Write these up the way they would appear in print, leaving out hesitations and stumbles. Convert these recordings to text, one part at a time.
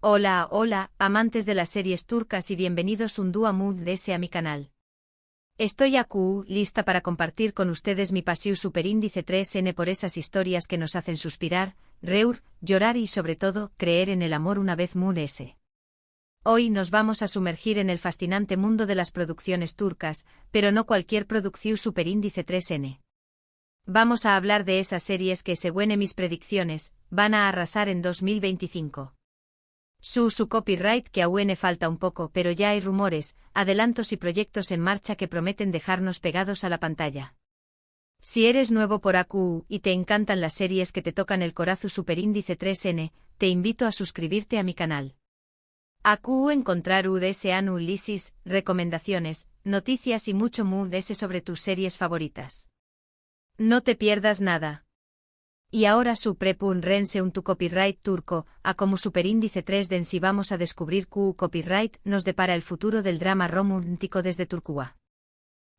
Hola, hola, amantes de las series turcas y bienvenidos un día más a mi canal. Estoy aquí, lista para compartir con ustedes mi pasión superíndice 3N por esas historias que nos hacen suspirar, reír, llorar y sobre todo, creer en el amor una vez más. Hoy nos vamos a sumergir en el fascinante mundo de las producciones turcas, pero no cualquier producción superíndice 3N. Vamos a hablar de esas series que, según mis predicciones, van a arrasar en 2025. Su copyright que aún falta un poco, pero ya hay rumores, adelantos y proyectos en marcha que prometen dejarnos pegados a la pantalla. Si eres nuevo por AQ y te encantan las series que te tocan el corazón superíndice 3N, te invito a suscribirte a mi canal. AQ encontrar análisis, recomendaciones, noticias y mucho más sobre tus series favoritas. No te pierdas nada. Y ahora su prepun rense un tu copyright turco, a como superíndice 3 den si vamos a descubrir que copyright nos depara el futuro del drama romántico desde Turquía.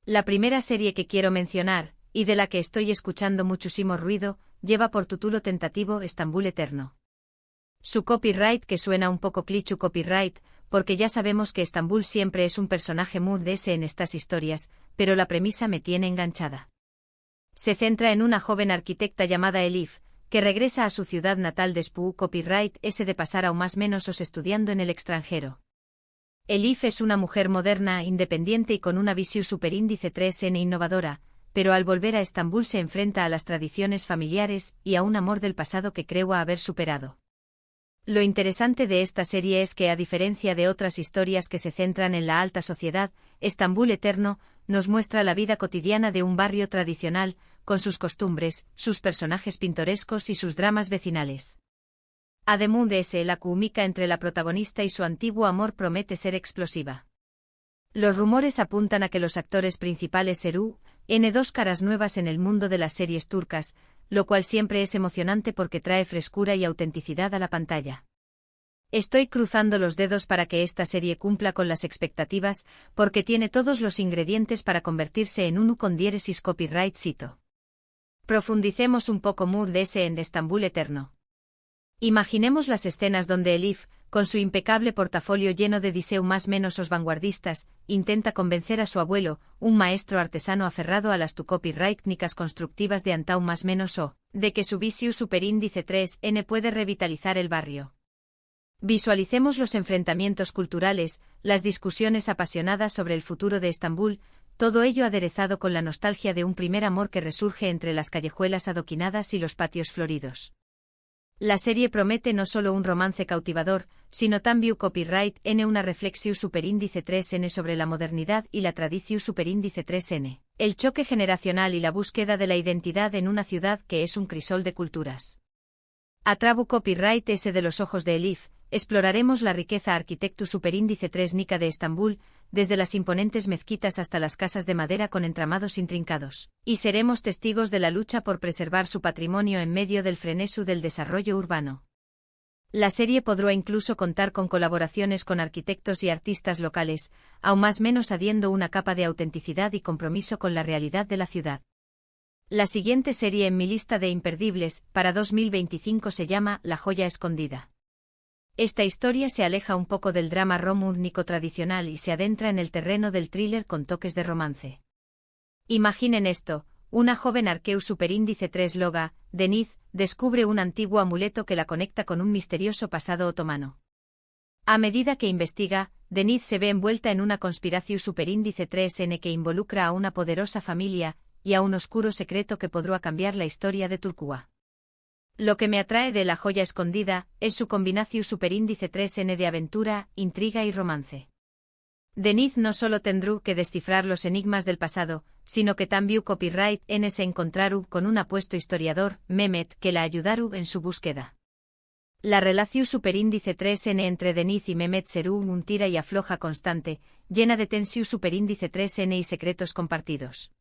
La primera serie que quiero mencionar, y de la que estoy escuchando muchísimo ruido, lleva por título tentativo Estambul Eterno. Su copyright que suena un poco cliché copyright, porque ya sabemos que Estambul siempre es un personaje muy en estas historias, pero la premisa me tiene enganchada. Se centra en una joven arquitecta llamada Elif, que regresa a su ciudad natal después copyright ese de pasar aún más menos estudiando en el extranjero. Elif es una mujer moderna, independiente y con una visión superíndice 3N innovadora, pero al volver a Estambul se enfrenta a las tradiciones familiares y a un amor del pasado que cree haber superado. Lo interesante de esta serie es que, a diferencia de otras historias que se centran en la alta sociedad, Estambul Eterno nos muestra la vida cotidiana de un barrio tradicional, con sus costumbres, sus personajes pintorescos y sus dramas vecinales. Además de ese, la química entre la protagonista y su antiguo amor promete ser explosiva. Los rumores apuntan a que los actores principales serán dos caras nuevas en el mundo de las series turcas, lo cual siempre es emocionante porque trae frescura y autenticidad a la pantalla. Estoy cruzando los dedos para que esta serie cumpla con las expectativas, porque tiene todos los ingredientes para convertirse en uno con diéresis copyright cito. Profundicemos un poco más en Estambul Eterno. Imaginemos las escenas donde Elif, con su impecable portafolio lleno de diseños más menos vanguardistas, intenta convencer a su abuelo, un maestro artesano aferrado a las copyright técnicas constructivas de antau más menos de que su visión superíndice 3N puede revitalizar el barrio. Visualicemos los enfrentamientos culturales, las discusiones apasionadas sobre el futuro de Estambul, todo ello aderezado con la nostalgia de un primer amor que resurge entre las callejuelas adoquinadas y los patios floridos. La serie promete no solo un romance cautivador, sino también copyright N una reflexión superíndice 3N sobre la modernidad y la tradición superíndice 3N, el choque generacional y la búsqueda de la identidad en una ciudad que es un crisol de culturas. A trabu copyright S de los ojos de Elif, exploraremos la riqueza arquitecto superíndice 3 nica de Estambul, desde las imponentes mezquitas hasta las casas de madera con entramados intrincados, y seremos testigos de la lucha por preservar su patrimonio en medio del frenesú del desarrollo urbano. La serie podrá incluso contar con colaboraciones con arquitectos y artistas locales, aún más menos añadiendo una capa de autenticidad y compromiso con la realidad de la ciudad. La siguiente serie en mi lista de imperdibles, para 2025 se llama La joya escondida. Esta historia se aleja un poco del drama romántico tradicional y se adentra en el terreno del thriller con toques de romance. Imaginen esto, una joven arqueu superíndice 3 loga, Deniz, descubre un antiguo amuleto que la conecta con un misterioso pasado otomano. A medida que investiga, Deniz se ve envuelta en una conspiración superíndice 3N que involucra a una poderosa familia y a un oscuro secreto que podrá cambiar la historia de Turquía. Lo que me atrae de La joya escondida es su combinación superíndice 3N de aventura, intriga y romance. Deniz no solo tendrá que descifrar los enigmas del pasado, sino que también copyright N se encontrará con un apuesto historiador, Mehmet, que la ayudará en su búsqueda. La relación superíndice 3N entre Deniz y Mehmet será un tira y afloja constante, llena de tensión superíndice 3N y secretos compartidos.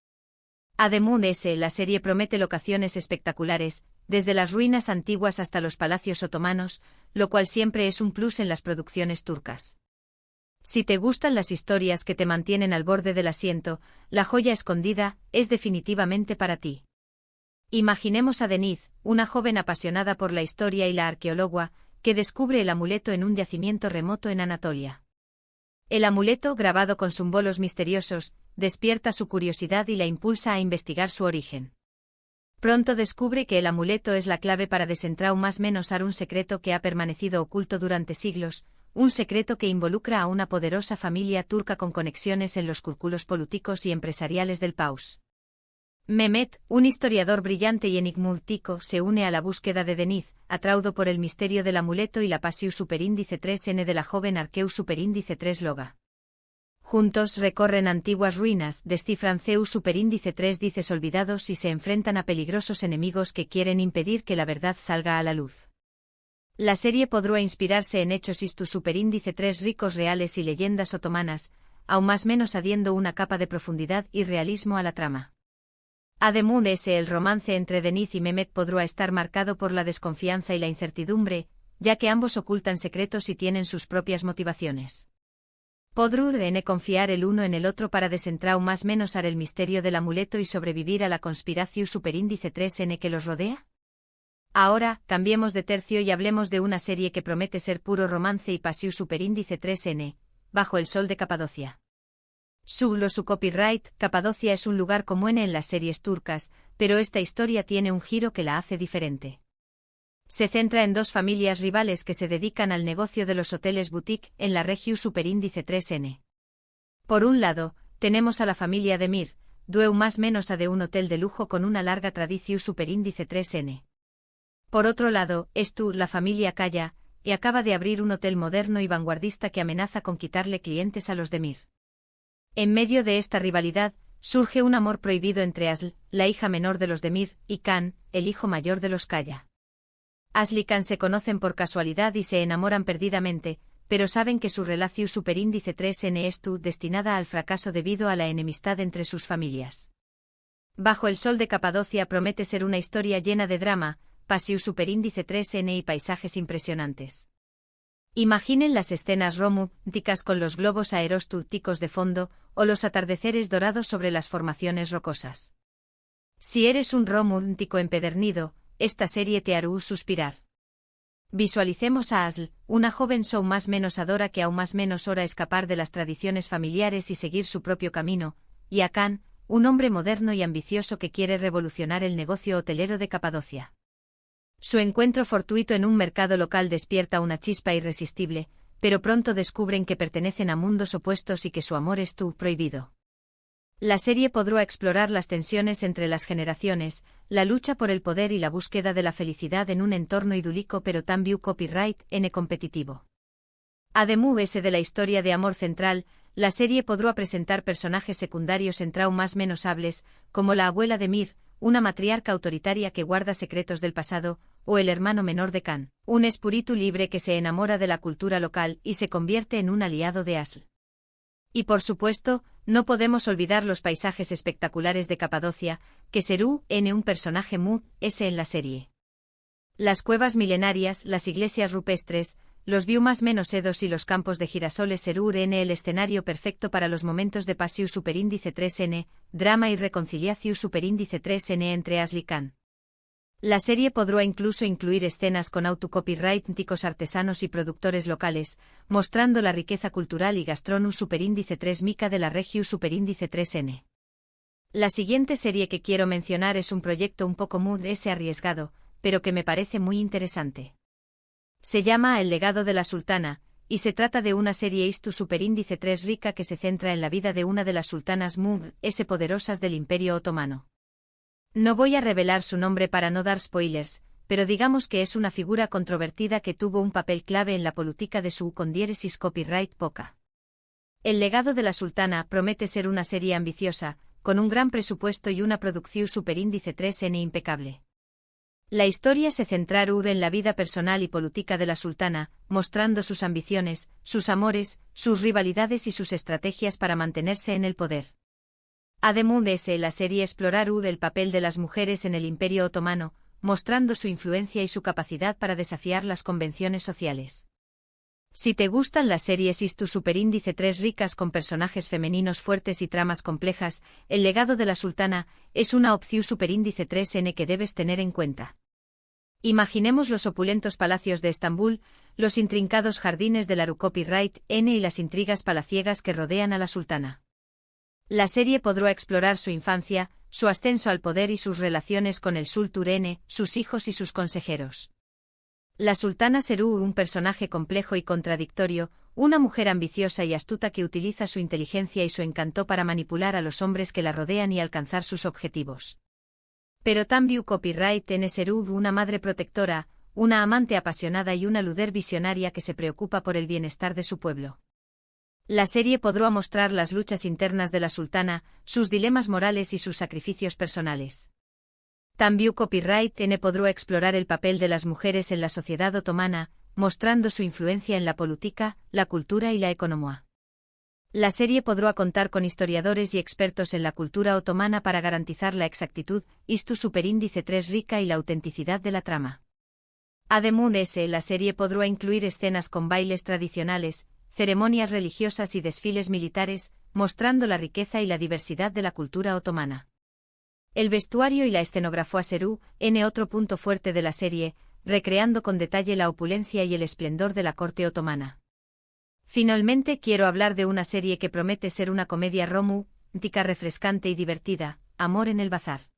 Además la serie promete locaciones espectaculares, desde las ruinas antiguas hasta los palacios otomanos, lo cual siempre es un plus en las producciones turcas. Si te gustan las historias que te mantienen al borde del asiento, La joya escondida es definitivamente para ti. Imaginemos a Deniz, una joven apasionada por la historia y la arqueología, que descubre el amuleto en un yacimiento remoto en Anatolia. El amuleto, grabado con símbolos misteriosos, despierta su curiosidad y la impulsa a investigar su origen. Pronto descubre que el amuleto es la clave para desentrañar un secreto que ha permanecido oculto durante siglos, un secreto que involucra a una poderosa familia turca con conexiones en los círculos políticos y empresariales del país. Mehmet, un historiador brillante y enigmático, se une a la búsqueda de Deniz, atraído por el misterio del amuleto y la pasión superíndice 3N de la joven arqueu superíndice 3 Loga. Juntos recorren antiguas ruinas, descifran Zeus superíndice 3 dices olvidados y se enfrentan a peligrosos enemigos que quieren impedir que la verdad salga a la luz. La serie podrá inspirarse en hechos histu superíndice 3 ricos reales y leyendas otomanas, aún más menos añadiendo una capa de profundidad y realismo a la trama. Además, el romance entre Deniz y Mehmet podrá estar marcado por la desconfianza y la incertidumbre, ya que ambos ocultan secretos y tienen sus propias motivaciones. ¿Podrán confiar el uno en el otro para desentrañar el misterio del amuleto y sobrevivir a la conspiración superíndice 3N que los rodea? Ahora, cambiemos de tercio y hablemos de una serie que promete ser puro romance y pasión superíndice 3N, Bajo el sol de Capadocia. Su copyright, Capadocia es un lugar común en las series turcas, pero esta historia tiene un giro que la hace diferente. Se centra en dos familias rivales que se dedican al negocio de los hoteles boutique en la región superíndice 3N. Por un lado, tenemos a la familia Demir, dueño más menos a de un hotel de lujo con una larga tradición superíndice 3N. Por otro lado, la familia Kaya, y acaba de abrir un hotel moderno y vanguardista que amenaza con quitarle clientes a los Demir. En medio de esta rivalidad, surge un amor prohibido entre Asl, la hija menor de los Demir, y Khan, el hijo mayor de los Kaya. Asl y Khan se conocen por casualidad y se enamoran perdidamente, pero saben que su relación superíndice 3N es destinada al fracaso debido a la enemistad entre sus familias. Bajo el sol de Capadocia promete ser una historia llena de drama, pasión superíndice 3N y paisajes impresionantes. Imaginen las escenas románticas con los globos aerostáticos de fondo, o los atardeceres dorados sobre las formaciones rocosas. Si eres un romántico empedernido, esta serie te hará suspirar. Visualicemos a Asl, una joven más menos adora que aún más menos ora escapar de las tradiciones familiares y seguir su propio camino, y a Khan, un hombre moderno y ambicioso que quiere revolucionar el negocio hotelero de Capadocia. Su encuentro fortuito en un mercado local despierta una chispa irresistible, pero pronto descubren que pertenecen a mundos opuestos y que su amor es prohibido. La serie podrá explorar las tensiones entre las generaciones, la lucha por el poder y la búsqueda de la felicidad en un entorno idílico pero también copyright N competitivo. Además de la historia de amor central, la serie podrá presentar personajes secundarios más menos hables, como la abuela de Mir, una matriarca autoritaria que guarda secretos del pasado, o el hermano menor de Khan, un espíritu libre que se enamora de la cultura local y se convierte en un aliado de Asl. Y por supuesto, no podemos olvidar los paisajes espectaculares de Capadocia, que serán un personaje muy en la serie. Las cuevas milenarias, las iglesias rupestres, los biumas menosedos y los campos de girasoles serán el escenario perfecto para los momentos de pasión superíndice 3N, drama y reconciliación superíndice 3N entre Asl y Khan. La serie podrá incluso incluir escenas con autocopyrighticos artesanos y productores locales, mostrando la riqueza cultural y gastronómica superíndice 3 mica de la región superíndice 3N. La siguiente serie que quiero mencionar es un proyecto un poco muy arriesgado, pero que me parece muy interesante. Se llama El legado de la sultana, y se trata de una serie superíndice 3 rica que se centra en la vida de una de las sultanas muy poderosas del Imperio Otomano. No voy a revelar su nombre para no dar spoilers, pero digamos que es una figura controvertida que tuvo un papel clave en la política de su condiéresis copyright poca. El legado de la sultana promete ser una serie ambiciosa, con un gran presupuesto y una producción superíndice 3N impecable. La historia se centrará en la vida personal y política de la sultana, mostrando sus ambiciones, sus amores, sus rivalidades y sus estrategias para mantenerse en el poder. Además, la serie explorará el papel de las mujeres en el Imperio Otomano, mostrando su influencia y su capacidad para desafiar las convenciones sociales. Si te gustan las series superíndice 3 ricas con personajes femeninos fuertes y tramas complejas, El legado de la sultana es una opción superíndice 3N que debes tener en cuenta. Imaginemos los opulentos palacios de Estambul, los intrincados jardines del Copyright N y las intrigas palaciegas que rodean a la sultana. La serie podrá explorar su infancia, su ascenso al poder y sus relaciones con el Sultan N, sus hijos y sus consejeros. La sultana Serú, un personaje complejo y contradictorio, una mujer ambiciosa y astuta que utiliza su inteligencia y su encanto para manipular a los hombres que la rodean y alcanzar sus objetivos. Pero también Copyright N Serú, una madre protectora, una amante apasionada y una líder visionaria que se preocupa por el bienestar de su pueblo. La serie podrá mostrar las luchas internas de la sultana, sus dilemas morales y sus sacrificios personales. También Copyright N podrá explorar el papel de las mujeres en la sociedad otomana, mostrando su influencia en la política, la cultura y la economía. La serie podrá contar con historiadores y expertos en la cultura otomana para garantizar la exactitud, istu superíndice 3 rica y la autenticidad de la trama. Además, la serie podrá incluir escenas con bailes tradicionales, ceremonias religiosas y desfiles militares, mostrando la riqueza y la diversidad de la cultura otomana. El vestuario y la escenografía Serú, otro punto fuerte de la serie, recreando con detalle la opulencia y el esplendor de la corte otomana. Finalmente quiero hablar de una serie que promete ser una comedia romántica refrescante y divertida, Amor en el Bazar.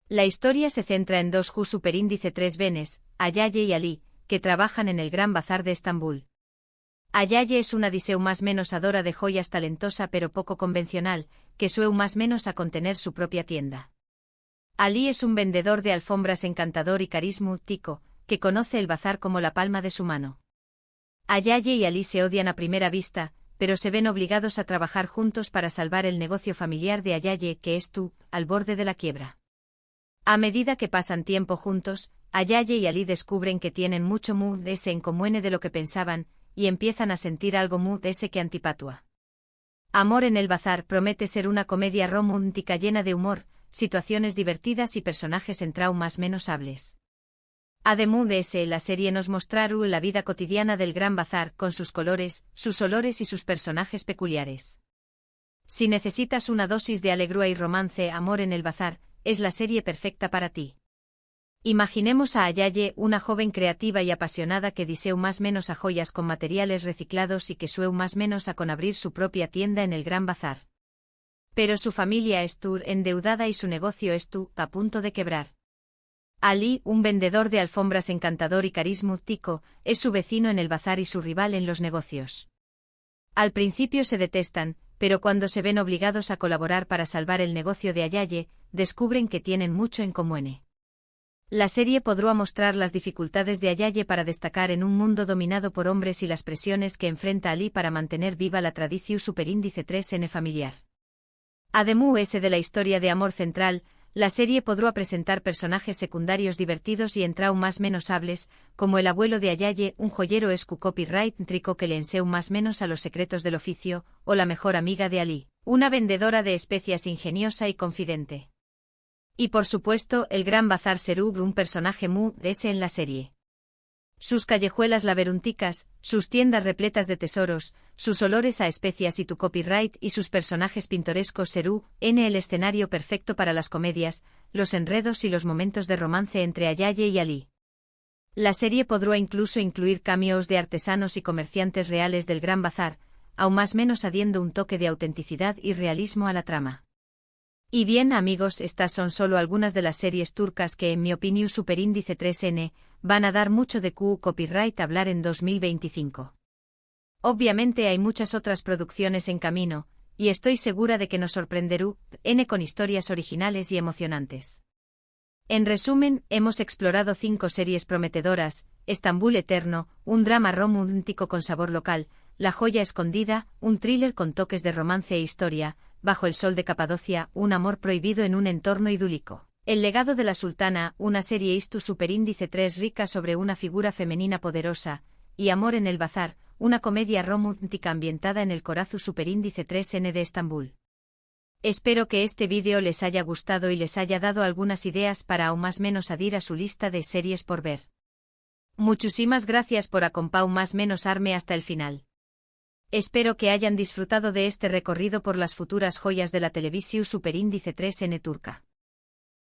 La historia se centra en dos superíndice 3 benes, Ayaye y Ali, que trabajan en el Gran Bazar de Estambul. Ayaye es una diseu más menos adora de joyas talentosa pero poco convencional, que sueu más menos a contener su propia tienda. Ali es un vendedor de alfombras encantador y carismático, que conoce el bazar como la palma de su mano. Ayaye y Ali se odian a primera vista, pero se ven obligados a trabajar juntos para salvar el negocio familiar de Ayaye, que es al borde de la quiebra. A medida que pasan tiempo juntos, Ayaye y Ali descubren que tienen mucho más en común de lo que pensaban, y empiezan a sentir algo más que antipatua. Amor en el Bazar promete ser una comedia romántica llena de humor, situaciones divertidas y personajes en traumas menos hables. Además de ese, la serie nos mostrará la vida cotidiana del Gran Bazar con sus colores, sus olores y sus personajes peculiares. Si necesitas una dosis de alegría y romance, Amor en el Bazar es la serie perfecta para ti. Imaginemos a Ayaye, una joven creativa y apasionada que diseu más menos a joyas con materiales reciclados y que sueu más menos a con abrir su propia tienda en el Gran Bazar. Pero su familia es endeudada y su negocio es a punto de quebrar. Ali, un vendedor de alfombras encantador y carismático, es su vecino en el bazar y su rival en los negocios. Al principio se detestan, pero cuando se ven obligados a colaborar para salvar el negocio de Ayaye, descubren que tienen mucho en común. La serie podrá mostrar las dificultades de Ayaye para destacar en un mundo dominado por hombres y las presiones que enfrenta Ali para mantener viva la tradición superíndice 3N familiar. Además de la historia de amor central, la serie podrá presentar personajes secundarios divertidos y en traumas menos hables, como el abuelo de Ayaye, un joyero copyright trico que le enseu más menos a los secretos del oficio, o la mejor amiga de Ali, una vendedora de especias ingeniosa y confidente. Y por supuesto, el Gran Bazar Serú, un personaje en la serie. Sus callejuelas laberínticas, sus tiendas repletas de tesoros, sus olores a especias y tu copyright y sus personajes pintorescos Serú, el escenario perfecto para las comedias, los enredos y los momentos de romance entre Ayaye y Ali. La serie podrá incluso incluir cameos de artesanos y comerciantes reales del Gran Bazar, aún más menos añadiendo un toque de autenticidad y realismo a la trama. Y bien amigos, estas son solo algunas de las series turcas que en mi opinión superíndice 3N, van a dar mucho de copyright hablar en 2025. Obviamente hay muchas otras producciones en camino, y estoy segura de que nos sorprenderán con historias originales y emocionantes. En resumen, hemos explorado 5 series prometedoras: Estambul Eterno, un drama romántico con sabor local; La Joya Escondida, un thriller con toques de romance e historia; Bajo el Sol de Capadocia, un amor prohibido en un entorno idílico; El Legado de la Sultana, una serie istu superíndice 3 rica sobre una figura femenina poderosa; y Amor en el Bazar, una comedia romántica ambientada en el corazón superíndice 3N de Estambul. Espero que este vídeo les haya gustado y les haya dado algunas ideas para aún más menos adir a su lista de series por ver. Muchísimas gracias por acompañar más menos arme hasta el final. Espero que hayan disfrutado de este recorrido por las futuras joyas de la televisión superíndice 3N turca.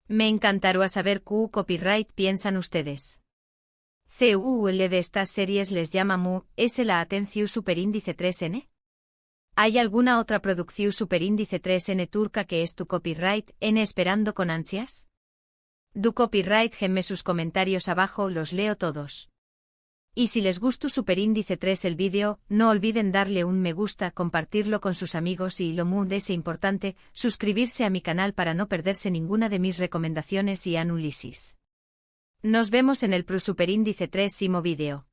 Me encantaría saber qué copyright piensan ustedes. CUL de estas series les llama mu, ¿es la atención superíndice 3N? ¿Hay alguna otra producción superíndice 3N turca que es tu copyright N esperando con ansias? Du copyright gemme sus comentarios abajo, los leo todos. Y si les gustó superíndice 3 el vídeo, no olviden darle un me gusta, compartirlo con sus amigos y lo muy importante, suscribirse a mi canal para no perderse ninguna de mis recomendaciones y análisis. Nos vemos en el superíndice 3 vídeo.